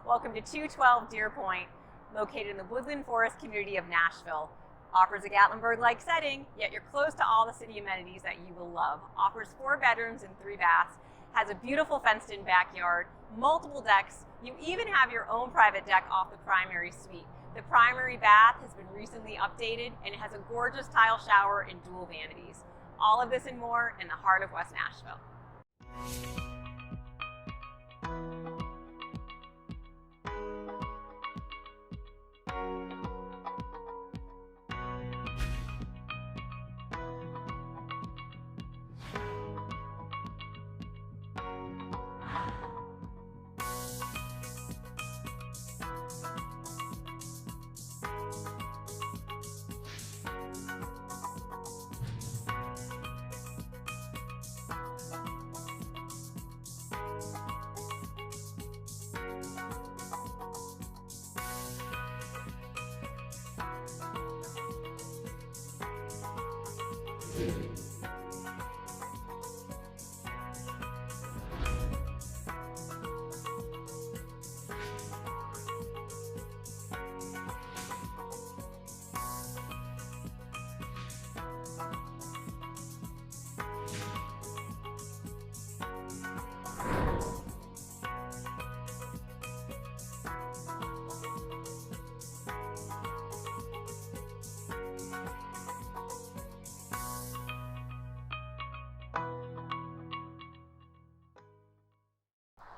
Welcome to 212 Deer Pt, located in the Woodland Forest community of Nashville. Offers a Gatlinburg-like setting, yet you're close to all the city amenities that you will love. Offers 4 bedrooms and 3 baths, has a beautiful fenced-in backyard, multiple decks. You even have your own private deck off the primary suite. The primary bath has been recently updated, and it has a gorgeous tile shower and dual vanities. All of this and more in the heart of West Nashville.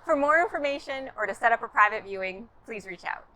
For more information or to set up a private viewing, please reach out.